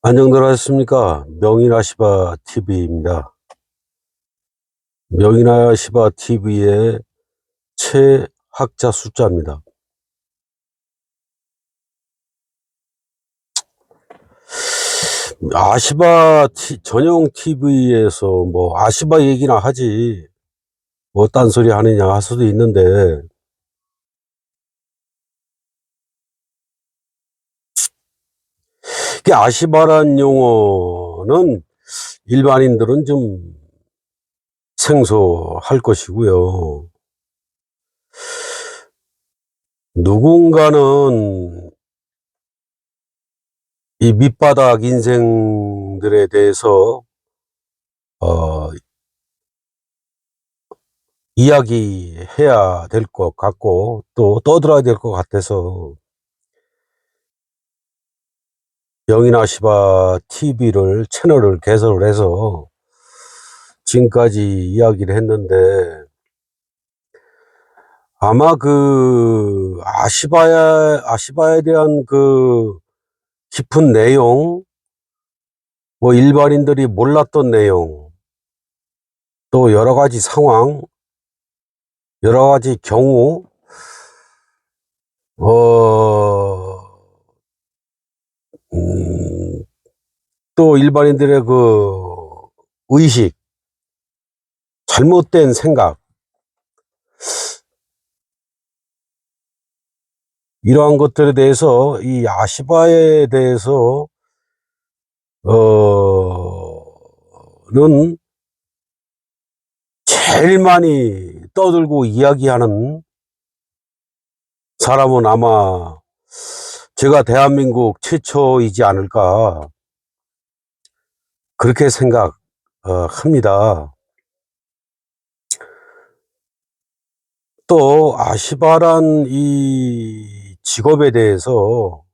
안녕들 하셨습니까? 명인아시바 TV입니다. 명인아시바 TV의 최학자 숫자입니다. 아시바 전용 TV에서 뭐 아시바 얘기나 하지 뭐 딴소리 하느냐 할 수도 있는데, 이게 아시바란 용어는 일반인들은 좀 생소할 것이고요. 누군가는 이 밑바닥 인생들에 대해서 어, 이야기해야 될 것 같고 또 떠들어야 될 것 같아서 명인아시바 TV를 채널을 개설을 해서 지금까지 이야기를 했는데, 아마 그 아시바에 대한 그 깊은 내용, 뭐 일반인들이 몰랐던 내용, 또 여러 가지 상황, 여러 가지 경우, 어, 음, 또 일반인들의 그 의식, 잘못된 생각, 이러한 것들에 대해서 이 아시바에 대해서 는 제일 많이 떠들고 이야기하는 사람은 아마 제가 대한민국 최초이지 않을까, 그렇게 생각합니다. 또 아시바란 이 직업에 대해서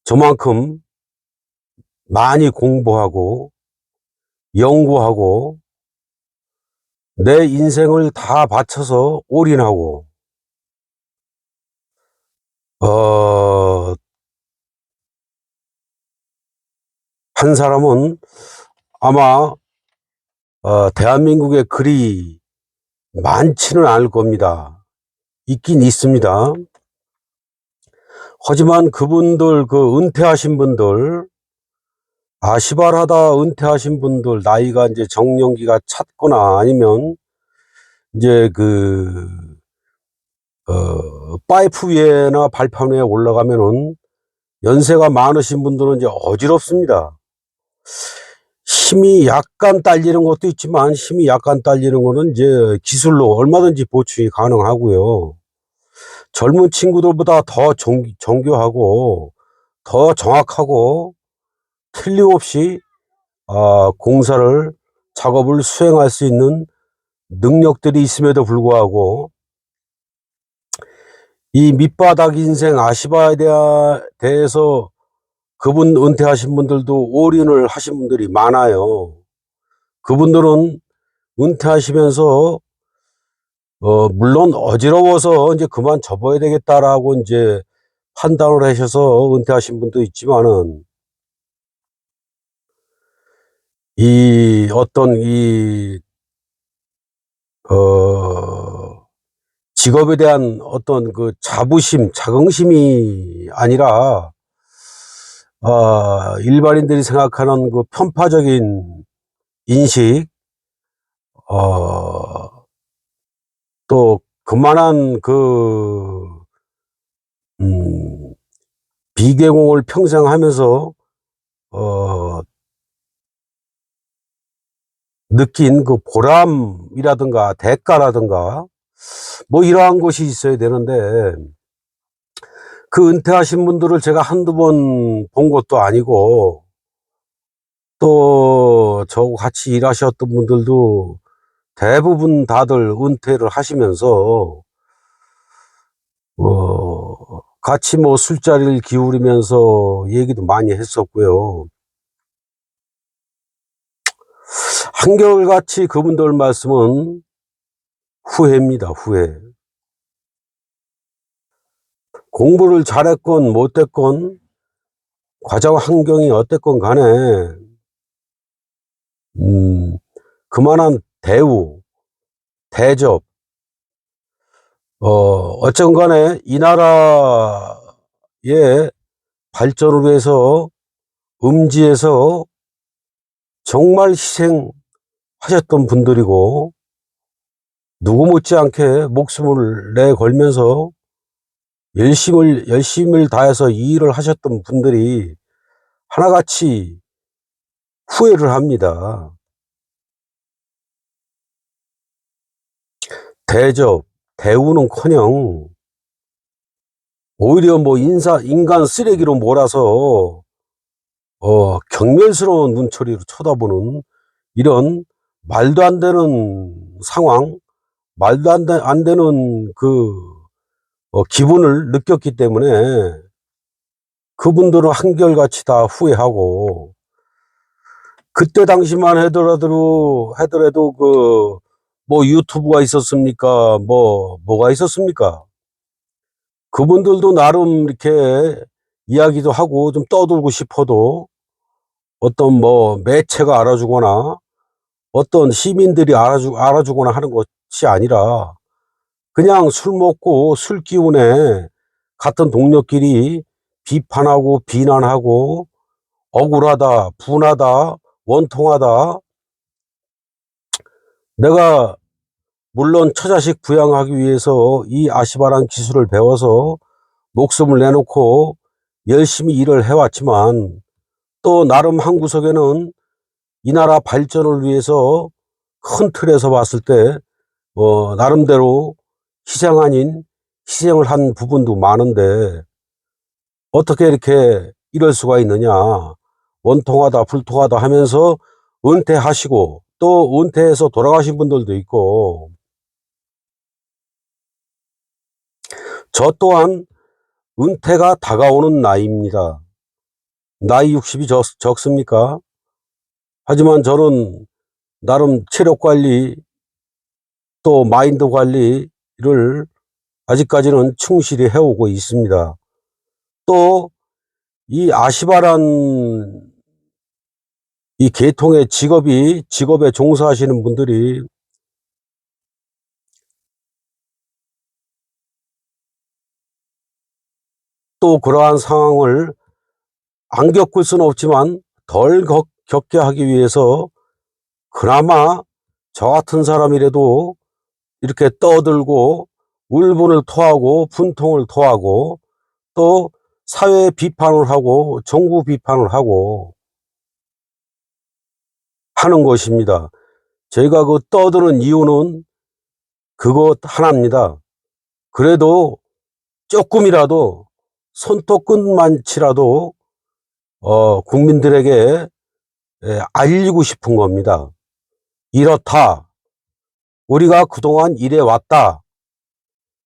저만큼 많이 공부하고 연구하고 내 인생을 다 바쳐서 올인하고 어, 한 사람은 아마 대한민국에 그리 많지는 않을 겁니다. 있긴 있습니다. 하지만 그분들, 그 은퇴하신 분들, 아시바를 하다 은퇴하신 분들, 나이가 이제 정년기가 찼거나 아니면 이제 파이프 위에나 발판 위에 올라가면은 연세가 많으신 분들은 이제 어지럽습니다. 힘이 약간 딸리는 것도 있지만, 힘이 약간 딸리는 거는 이제 기술로 얼마든지 보충이 가능하고요. 젊은 친구들보다 더 정교하고 더 정확하고 틀림없이 작업을 수행할 수 있는 능력들이 있음에도 불구하고 이 밑바닥 인생 아시바에 대해서 그분 은퇴하신 분들도 올인을 하신 분들이 많아요. 그분들은 은퇴하시면서 물론 어지러워서 이제 그만 접어야 되겠다라고 이제 판단을 하셔서 은퇴하신 분도 있지만은, 이 어떤 직업에 대한 어떤 그 자긍심이 아니라, 일반인들이 생각하는 그 편파적인 인식, 어, 또 그만한 음, 비계공을 평생 하면서, 어, 느낀 그 보람이라든가 대가라든가 뭐 이러한 것이 있어야 되는데, 그 은퇴하신 분들을 제가 한두 번 본 것도 아니고, 또 저하고 같이 일하셨던 분들도 대부분 다들 은퇴를 하시면서 같이 뭐 술자리를 기울이면서 얘기도 많이 했었고요. 한결같이 그분들 말씀은 후회입니다. 후회. 공부를 잘했건 못했건 과정 환경이 어땠건 간에 그만한 대우, 대접, 어쨌건 간에 이 나라의 발전을 위해서 음지에서 정말 희생하셨던 분들이고, 누구 못지않게 목숨을 내걸면서 열심을 다해서 이 일을 하셨던 분들이 하나같이 후회를 합니다. 대접, 대우는커녕 오히려 뭐 인간 쓰레기로 몰아서 경멸스러운 눈초리로 쳐다보는 이런 말도 안 되는 상황, 말도 안 되는 기분을 느꼈기 때문에 그분들은 한결같이 다 후회하고, 그때 당시만 하더라도 뭐 유튜브가 있었습니까? 뭐가 있었습니까? 그분들도 나름 이렇게 이야기도 하고 좀 떠들고 싶어도 어떤 뭐 매체가 알아주거나 어떤 시민들이 알아주거나 하는 것이 아니라 그냥 술 먹고 술 기운에 같은 동료끼리 비판하고 비난하고 억울하다, 분하다, 원통하다. 내가 물론 처자식 부양하기 위해서 이 아시바란 기술을 배워서 목숨을 내놓고 열심히 일을 해왔지만, 또 나름 한 구석에는 이 나라 발전을 위해서 큰 틀에서 봤을 때 나름대로 희생 아닌 희생을 한 부분도 많은데, 어떻게 이렇게 이럴 수가 있느냐. 원통하다 불통하다 하면서 은퇴하시고 또 은퇴해서 돌아가신 분들도 있고, 저 또한 은퇴가 다가오는 나이입니다. 나이 60이 적습니까? 하지만 저는 나름 체력 관리 또 마인드 관리를 아직까지는 충실히 해오고 있습니다. 또 이 아시바란 이 계통의 직업에 종사하시는 분들이 또 그러한 상황을 안 겪을 수는 없지만 덜 겪게 하기 위해서 그나마 저 같은 사람이라도 이렇게 떠들고 울분을 토하고 분통을 토하고 또 사회 비판을 하고 정부 비판을 하고 하는 것입니다. 저희가 떠드는 이유는 그것 하나입니다. 그래도 조금이라도 손톱끝만치라도 국민들에게 알리고 싶은 겁니다. 이렇다. 우리가 그동안 이래 왔다.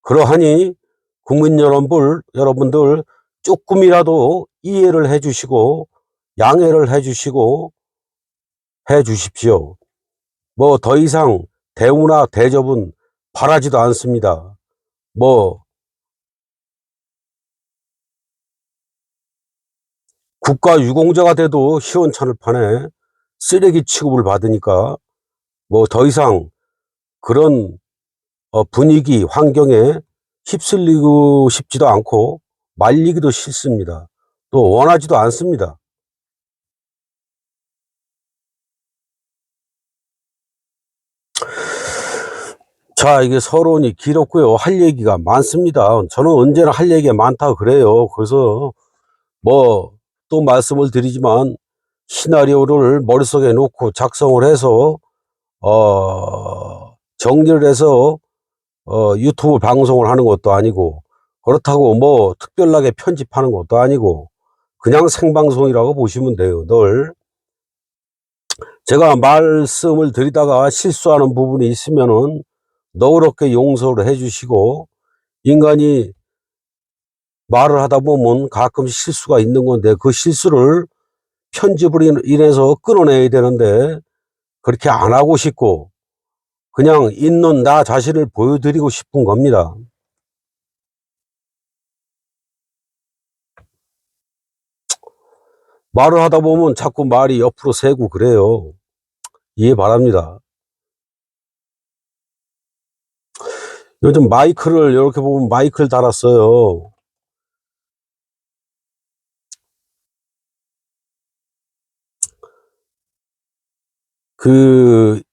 그러하니 국민 여러분들 조금이라도 이해를 해주시고 양해를 해주시고 해주십시오. 뭐 더 이상 대우나 대접은 바라지도 않습니다. 뭐 국가 유공자가 돼도 시원찮을 판에 쓰레기 취급을 받으니까 뭐 더 이상 그런 분위기 환경에 휩쓸리고 싶지도 않고 말리기도 싫습니다. 또 원하지도 않습니다. 자, 이게 서론이 길었고요. 할 얘기가 많습니다. 저는 언제나 할 얘기가 많다 그래요. 그래서 뭐 또 말씀을 드리지만, 시나리오를 머릿속에 놓고 작성을 해서 정리를 해서 유튜브 방송을 하는 것도 아니고, 그렇다고 뭐 특별하게 편집하는 것도 아니고, 그냥 생방송이라고 보시면 돼요. 늘 제가 말씀을 드리다가 실수하는 부분이 있으면은 너그럽게 용서를 해 주시고, 인간이 말을 하다 보면 가끔씩 실수가 있는 건데 그 실수를 편집을 인해서 끊어내야 되는데 그렇게 안 하고 싶고 그냥 있는 나 자신을 보여드리고 싶은 겁니다. 말을 하다 보면 자꾸 말이 옆으로 새고 그래요. 이해 바랍니다. 요즘 마이크를 이렇게 보면 마이크를 달았어요.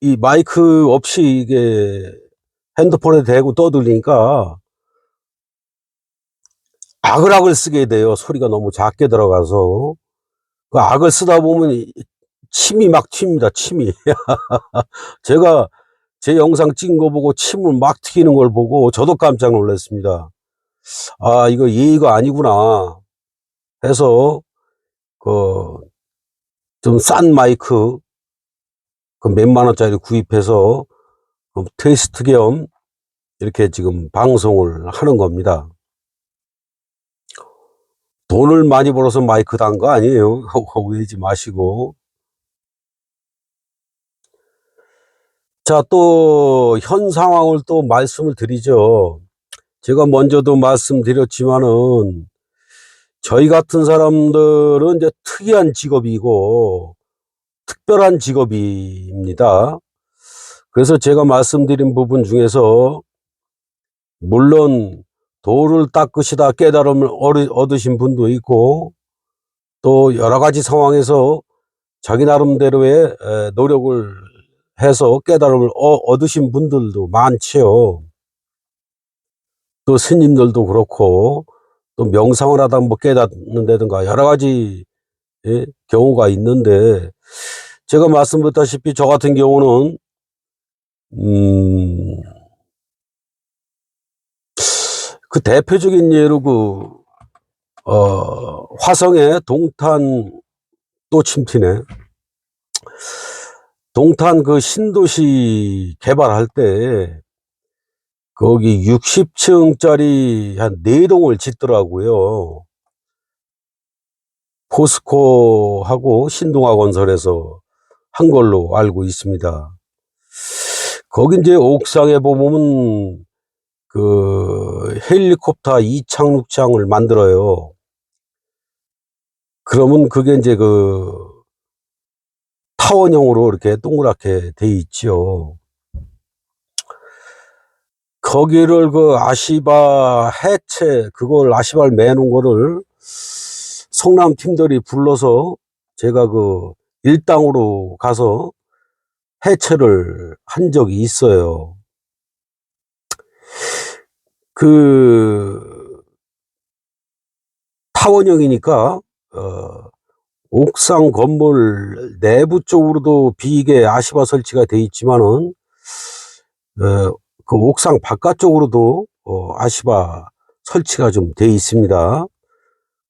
이 마이크 없이 이게 핸드폰에 대고 떠들리니까 아글아글 쓰게 돼요. 소리가 너무 작게 들어가서. 그 악을 쓰다 보면 침이 막 튑니다. 침이. 제가 제 영상 찍은 거 보고 침을 막 튀기는 걸 보고 저도 깜짝 놀랐습니다. 아, 이거 예의가 아니구나 해서 그 좀 싼 마이크 그 몇만 원짜리 구입해서 그 테스트 겸 이렇게 지금 방송을 하는 겁니다. 돈을 많이 벌어서 마이크 단 거 아니에요. 오해하지 마시고. 자, 또 현 상황을 또 말씀을 드리죠. 제가 먼저도 말씀드렸지만은 저희 같은 사람들은 이제 특이한 직업이고 특별한 직업입니다. 그래서 제가 말씀드린 부분 중에서 물론 도를 닦으시다 깨달음을 얻으신 분도 있고 또 여러 가지 상황에서 자기 나름대로의 노력을 해서 깨달음을 얻으신 분들도 많지요. 또 스님들도 그렇고 또 명상을 하다 뭐 깨닫는다든가 여러 가지 경우가 있는데 제가 말씀드렸다시피 저 같은 경우는 그 대표적인 예로 화성의 동탄 또 침튀네. 동탄 그 신도시 개발할 때 거기 60층짜리 한 4동을 짓더라고요. 포스코하고 신동아건설에서 한 걸로 알고 있습니다. 거기 이제 옥상에 보면 그 헬리콥터 이착륙장을 만들어요. 그러면 그게 이제 그 타원형으로 이렇게 동그랗게 돼 있죠. 거기를 그 아시바 해체 그걸 아시바를 매놓은 거를 성남 팀들이 불러서 제가 그 일당으로 가서 해체를 한 적이 있어요. 그 타원형이니까 옥상 건물 내부 쪽으로도 비익의 아시바 설치가 돼 있지만은 그 옥상 바깥쪽으로도 아시바 설치가 좀 돼 있습니다.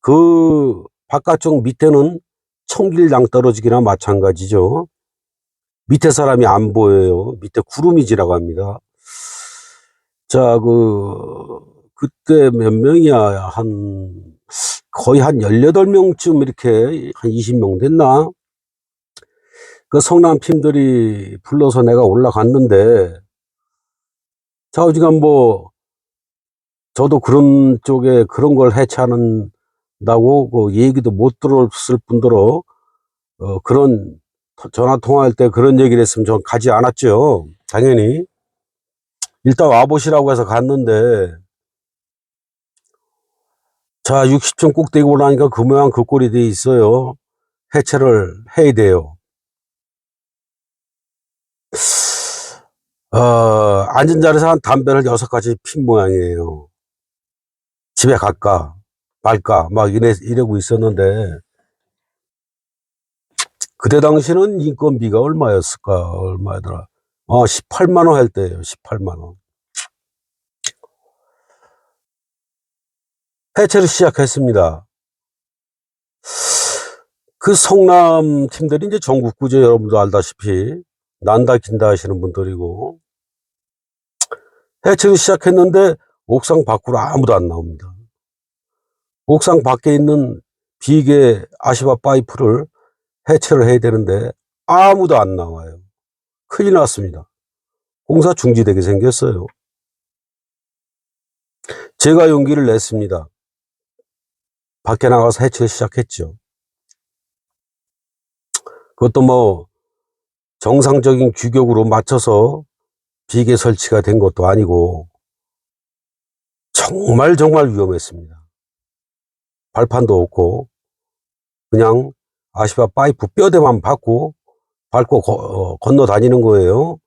그 바깥쪽 밑에는 청길당 떨어지기나 마찬가지죠. 밑에 사람이 안 보여요. 밑에 구름이 지나갑니다. 자, 그때 몇 명이야? 거의 한 18명쯤 이렇게 한 20명 됐나? 그 성남 팀들이 불러서 내가 올라갔는데, 좌우지간 뭐, 저도 그런 쪽에 그런 걸 해체한다고 그 얘기도 못 들었을 뿐더러, 그런 전화 통화할 때 그런 얘기를 했으면 전 가지 않았죠. 당연히. 일단 와보시라고 해서 갔는데, 자, 60층 꼭대기 올라가니까 그 모양 그 꼴이 돼 있어요. 해체를 해야 돼요. 앉은 자리에서 한 담배를 6가지 핀 모양이에요. 집에 갈까, 말까, 막 이러고 있었는데, 그때 당시는 인건비가 얼마였을까, 얼마더라. 18만원 할 때예요, 18만원. 해체를 시작했습니다. 그 성남 팀들이 이제 전국구죠. 여러분도 알다시피. 난다, 긴다 하시는 분들이고. 해체를 시작했는데, 옥상 밖으로 아무도 안 나옵니다. 옥상 밖에 있는 비계 아시바 파이프를 해체를 해야 되는데 아무도 안 나와요. 큰일 났습니다. 공사 중지되게 생겼어요. 제가 용기를 냈습니다. 밖에 나가서 해체를 시작했죠. 그것도 뭐 정상적인 규격으로 맞춰서 비계 설치가 된 것도 아니고 정말 위험했습니다. 발판도 없고 그냥 아시바 파이프 뼈대만 밟고 건너 다니는 거예요.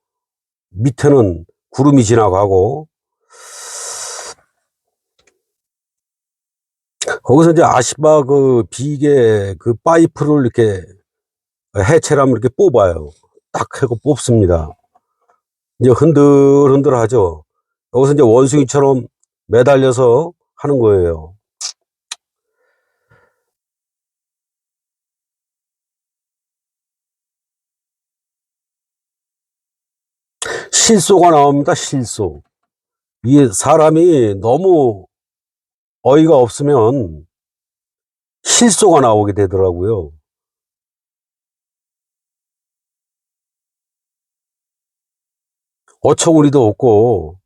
밑에는 구름이 지나가고 거기서 이제 아시바 그 비계 그 파이프를 이렇게 해체하면 이렇게 뽑아요. 딱 하고 뽑습니다. 이제 흔들흔들 하죠. 여기서 이제 원숭이처럼 매달려서 하는 거예요. 실소가 나옵니다. 실소. 이게 사람이 너무 어이가 없으면 실소가 나오게 되더라고요. 어처구니도 없고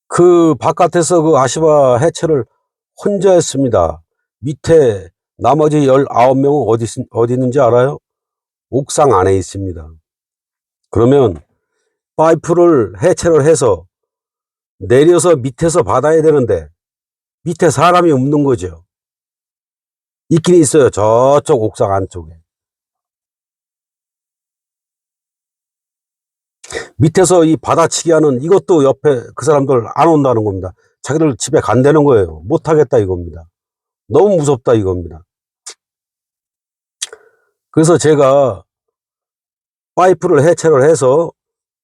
그 바깥에서 그 아시바 해체를 혼자 했습니다. 밑에 나머지 19명은 어디 있는지 알아요? 옥상 안에 있습니다. 그러면 파이프를 해체를 해서 내려서 밑에서 받아야 되는데 밑에 사람이 없는 거죠. 있긴 있어요. 저쪽 옥상 안쪽에. 밑에서 이 받아치기 하는 이것도 옆에 그 사람들 안 온다는 겁니다. 자기들 집에 간다는 거예요. 못하겠다 이겁니다. 너무 무섭다 이겁니다. 그래서 제가 파이프를 해체를 해서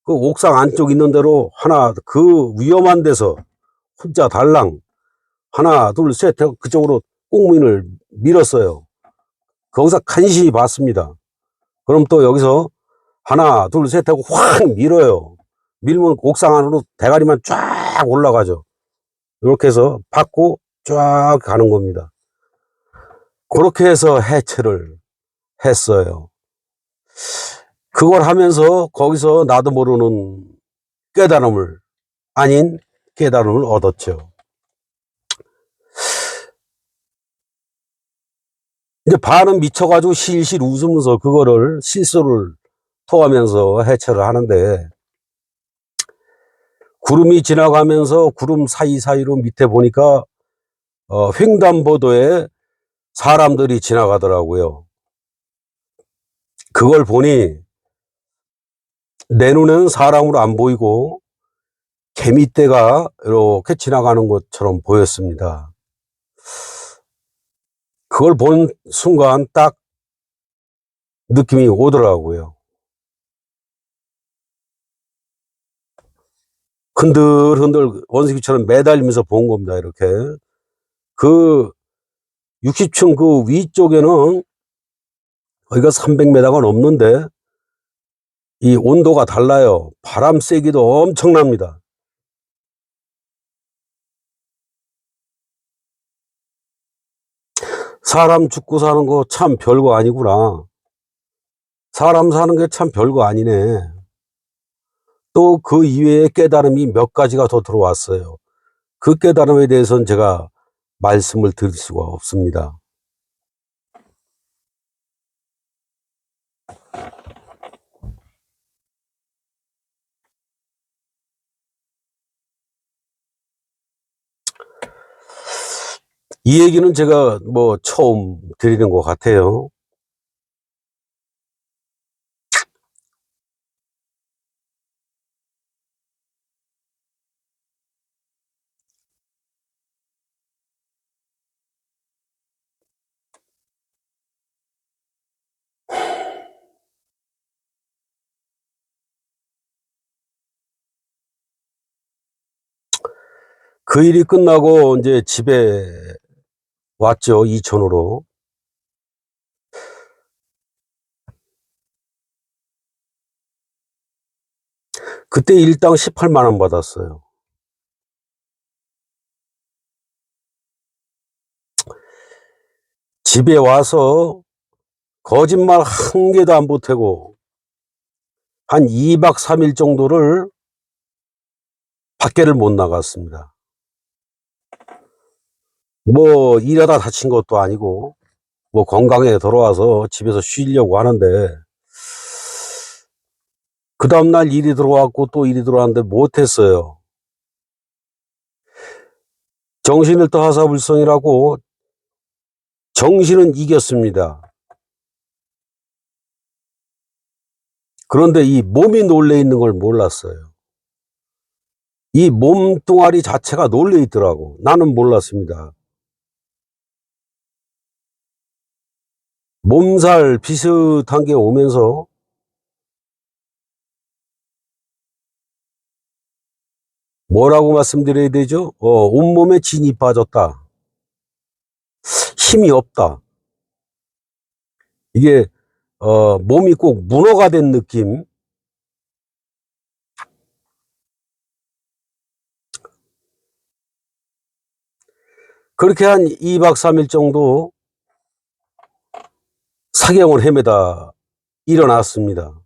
그 옥상 안쪽 있는 대로 하나 그 위험한 데서 혼자 달랑 하나 둘 셋 그쪽으로 꽁무니를 밀었어요. 거기서 간신히 봤습니다. 그럼 또 여기서 하나 둘 셋 하고 확 밀어요. 밀면 옥상 안으로 대가리만 쫙 올라가죠. 이렇게 해서 받고 쫙 가는 겁니다. 그렇게 해서 해체를 했어요. 그걸 하면서 거기서 나도 모르는 깨달음을 아닌 깨달음을 얻었죠. 이제 반은 미쳐가지고 실실 웃으면서 그거를 실수를 토하면서 해체를 하는데 구름이 지나가면서 구름 사이사이로 밑에 보니까 횡단보도에 사람들이 지나가더라고요. 그걸 보니 내 눈에는 사람으로 안 보이고 개미떼가 이렇게 지나가는 것처럼 보였습니다. 그걸 본 순간 딱 느낌이 오더라고요. 흔들흔들 원숭이처럼 매달리면서 본 겁니다. 이렇게 그 60층 그 위쪽에는 거기가 300m가 넘는데 이 온도가 달라요. 바람 세기도 엄청납니다. 사람 죽고 사는 거 참 별거 아니구나. 사람 사는 게 참 별거 아니네. 또 그 이외에 깨달음이 몇 가지가 더 들어왔어요. 그 깨달음에 대해서는 제가 말씀을 드릴 수가 없습니다. 이 얘기는 제가 뭐 처음 드리는 것 같아요. 그 일이 끝나고 이제 집에 왔죠. 이천으로. 그때 일당 18만 원 받았어요. 집에 와서 거짓말 한 개도 안 보태고 한 2박 3일 정도를 밖에를 못 나갔습니다. 뭐 일하다 다친 것도 아니고 뭐 건강에 돌아와서 집에서 쉬려고 하는데 그 다음날 일이 들어왔고 또 일이 들어왔는데 못했어요. 정신을 떠하사불성이라고 정신은 이겼습니다. 그런데 이 몸이 놀래 있는 걸 몰랐어요. 이 몸뚱아리 자체가 놀래 있더라고. 나는 몰랐습니다. 몸살 비슷한 게 오면서 뭐라고 말씀드려야 되죠? 온몸에 진이 빠졌다. 힘이 없다. 이게 몸이 꼭 문어가 된 느낌. 그렇게 한 2박 3일 정도 사경을 헤매다 일어났습니다.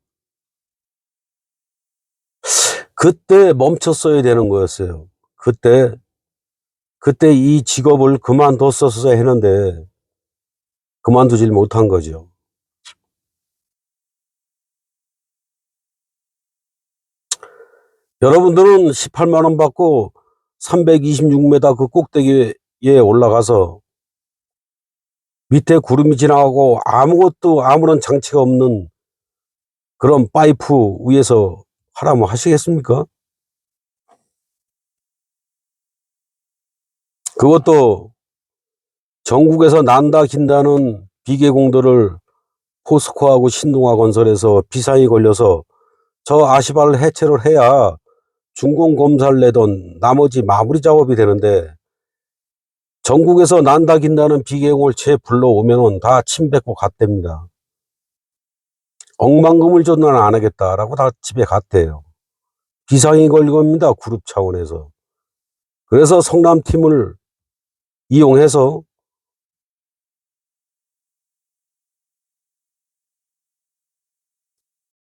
그때 멈췄어야 되는 거였어요. 그때 이 직업을 그만뒀었어야 했는데 그만두질 못한 거죠. 여러분들은 18만 원 받고 326m 그 꼭대기에 올라가서 밑에 구름이 지나가고 아무것도 아무런 장치가 없는 그런 파이프 위에서 하라면 하시겠습니까? 그것도 전국에서 난다 긴다는 비계공들을 포스코하고 신동아건설에서 비상이 걸려서 저 아시바를 해체를 해야 준공검사를 내던 나머지 마무리 작업이 되는데 전국에서 난다 긴다는 비계공을 채 불러오면은 다 침뱉고 갔답니다. 억만금을 줘도 나는 안 하겠다라고 다 집에 갔대요. 비상이 걸린 겁니다. 그룹 차원에서. 그래서 성남팀을 이용해서